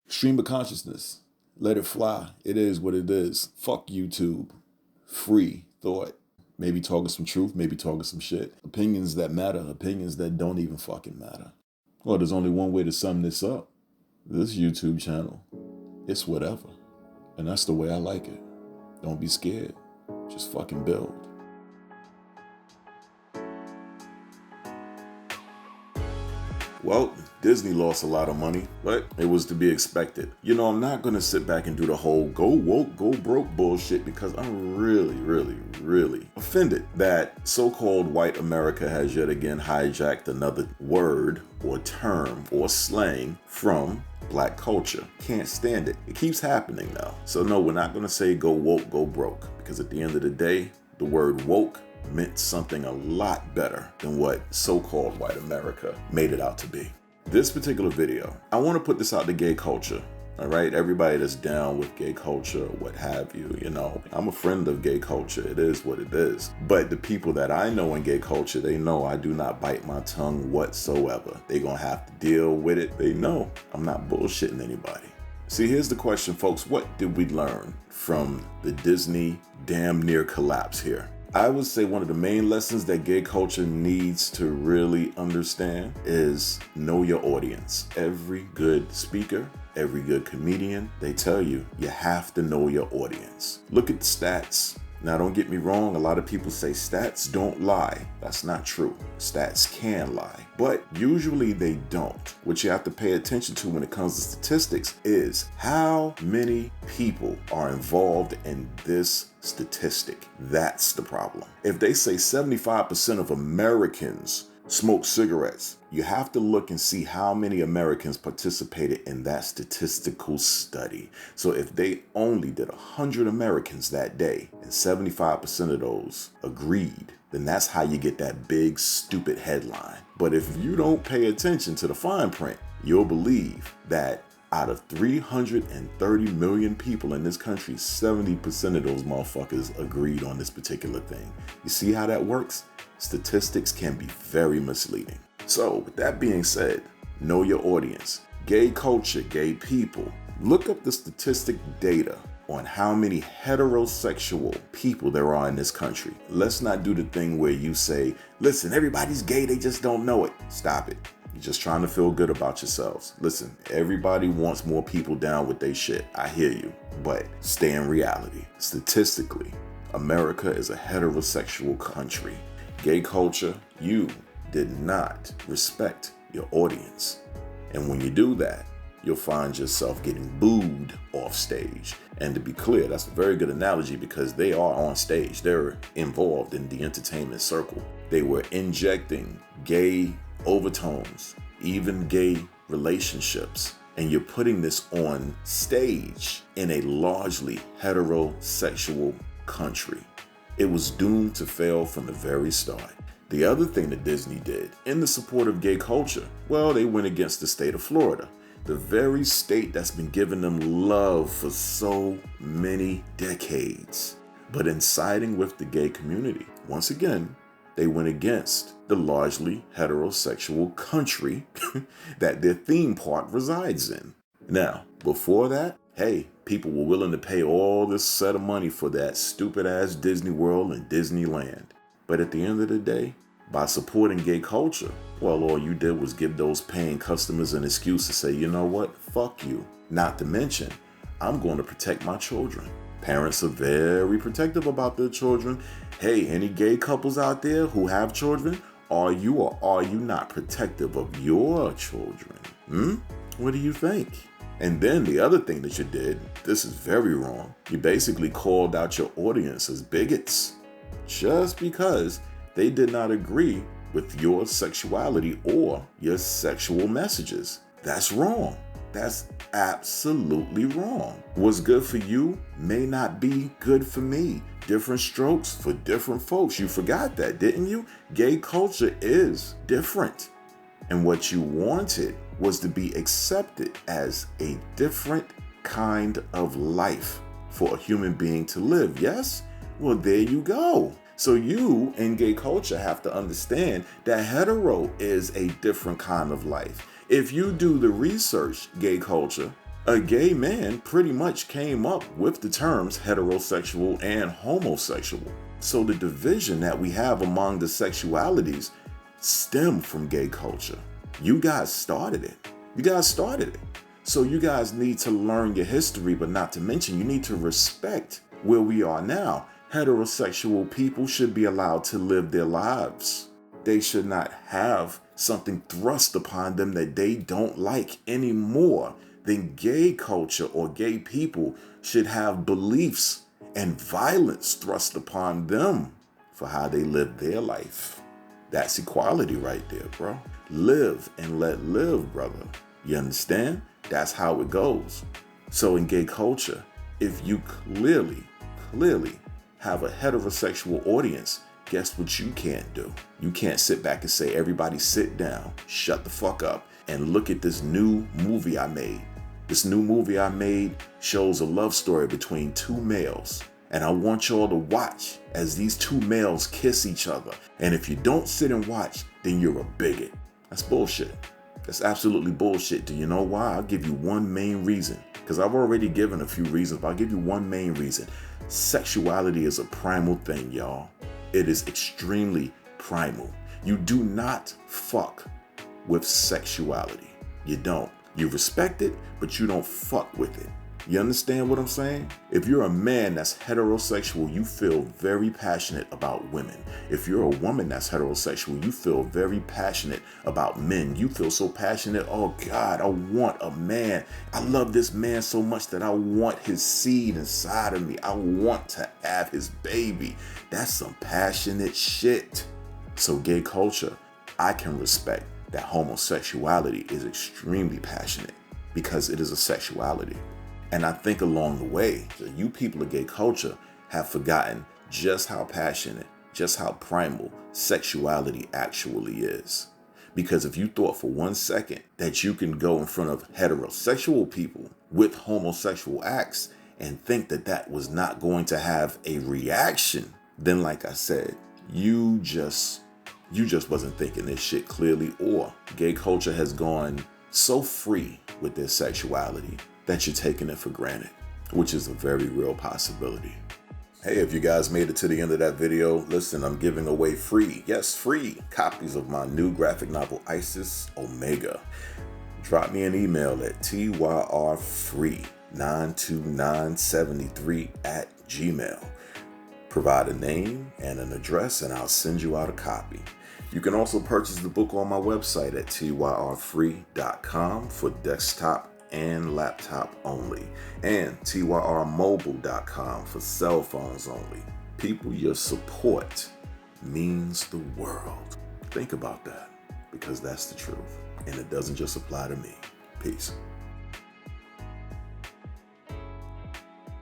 Stream of consciousness. Let it fly. It is what it is. Fuck YouTube. Free thought. Maybe talking some truth, maybe talking some shit. Opinions that matter, opinions that don't even fucking matter. Well, there's only one way to sum this up. This YouTube channel, it's whatever. And that's the way I like it. Don't be scared. Just fucking build. Well, Disney lost a lot of money, but it was to be expected. You know, I'm not gonna sit back and do the whole go woke, go broke bullshit because I'm really offended that so-called white America has yet again hijacked another word or term or slang from black culture. Can't stand it. It keeps happening now. So no, we're not gonna say go woke, go broke, because at the end of the day, the word woke meant something a lot better than what so-called white America made it out to be. This particular video, I want to put this out to gay culture. All right, everybody that's down with gay culture, what have you, you know, I'm a friend of gay culture. It is what it is. But the people that I know in gay culture, they know I do not bite my tongue whatsoever. They're going to have to deal with it. They know I'm not bullshitting anybody. See, here's the question, folks. What did we learn from the Disney damn near collapse here? I would say one of the main lessons that gay culture needs to really understand is know your audience. Every good speaker, every good comedian, they tell you, you have to know your audience. Look at the stats. Now, don't get me wrong. A lot of people say stats don't lie. That's not true. Stats can lie, but usually they don't. What you have to pay attention to when it comes to statistics is how many people are involved in this statistic. That's the problem. If they say 75% of Americans smoke cigarettes, you have to look and see how many Americans participated in that statistical study. So if they only did 100 Americans that day and 75% of those agreed, then that's how you get that big stupid headline. But if you don't pay attention to the fine print, you'll believe that out of 330 million people in this country, 70% of those motherfuckers agreed on this particular thing. You see how that works? Statistics can be very misleading. So with that being said, know your audience. Gay culture, gay people. Look up the statistic data on how many heterosexual people there are in this country. Let's not do the thing where you say, listen, everybody's gay, they just don't know it. Stop it. You're just trying to feel good about yourselves. Listen, everybody wants more people down with their shit. I hear you, but stay in reality. Statistically, America is a heterosexual country. Gay culture, you did not respect your audience. And when you do that, you'll find yourself getting booed off stage. And to be clear, that's a very good analogy because they are on stage. They're involved in the entertainment circle. They were injecting gay overtones, even gay relationships. And you're putting this on stage in a largely heterosexual country. It was doomed to fail from the very start. The other thing that Disney did in the support of gay culture, well, they went against the state of Florida, the very state that's been giving them love for so many decades. But in siding with the gay community, once again, they went against the largely heterosexual country that their theme park resides in. Now, before that, hey, people were willing to pay all this set of money for that stupid ass Disney World and Disneyland. But at the end of the day, by supporting gay culture, well, all you did was give those paying customers an excuse to say, you know what, fuck you. Not to mention, I'm going to protect my children. Parents are very protective about their children. Hey, any gay couples out there who have children, are you or are you not protective of your children? What do you think? And then the other thing that you did, this is very wrong. You basically called out your audience as bigots just because they did not agree with your sexuality or your sexual messages. That's wrong. That's absolutely wrong. What's good for you may not be good for me. Different strokes for different folks. You forgot that, didn't you? Gay culture is different. And what you wanted was to be accepted as a different kind of life for a human being to live, yes? Well, there you go. So you in gay culture have to understand that hetero is a different kind of life. If you do the research, gay culture, A gay man pretty much came up with the terms heterosexual and homosexual. So the division that we have among the sexualities stem from gay culture. You guys started it. You guys started it. So you guys need to learn your history, but not to mention you need to respect where we are now. Heterosexual people should be allowed to live their lives. They should not have something thrust upon them that they don't like any more than gay culture or gay people should have beliefs and violence thrust upon them for how they live their life. That's equality right there, bro. Live and let live, brother. You understand? That's how it goes. So in gay culture, if you clearly have a heterosexual audience, guess what you can't do? You can't sit back and say, everybody sit down, shut the fuck up, and look at this new movie I made. This new movie I made shows a love story between two males. And I want y'all to watch as these two males kiss each other. And if you don't sit and watch, then you're a bigot. That's bullshit. That's absolutely bullshit. Do you know why? I'll give you one main reason. Because I've already given a few reasons, but I'll give you one main reason. Sexuality is a primal thing, y'all. It is extremely primal. You do not fuck with sexuality. You don't. You respect it, but you don't fuck with it. You understand what I'm saying? If you're a man that's heterosexual, you feel very passionate about women. If you're a woman that's heterosexual, you feel very passionate about men. You feel so passionate, oh God, I want a man. I love this man so much that I want his seed inside of me. I want to have his baby. That's some passionate shit. So gay culture, I can respect that homosexuality is extremely passionate because it is a sexuality. And I think along the way, you people of gay culture have forgotten just how passionate, just how primal sexuality actually is. Because if you thought for 1 second that you can go in front of heterosexual people with homosexual acts and think that that was not going to have a reaction, then like I said, you just wasn't thinking this shit clearly, or gay culture has gone so free with their sexuality that you're taking it for granted, which is a very real possibility. Hey, if you guys made it to the end of that video, listen, I'm giving away free copies of my new graphic novel, Isis Omega. Drop me an email at tyrfree92973@gmail. Provide a name and an address and I'll send you out a copy. You can also purchase the book on my website at tyrfree.com for desktop and laptop only, and tyrmobile.com for cell phones only. People, your support means the world. Think about that, because that's the truth, and it doesn't just apply to me. Peace.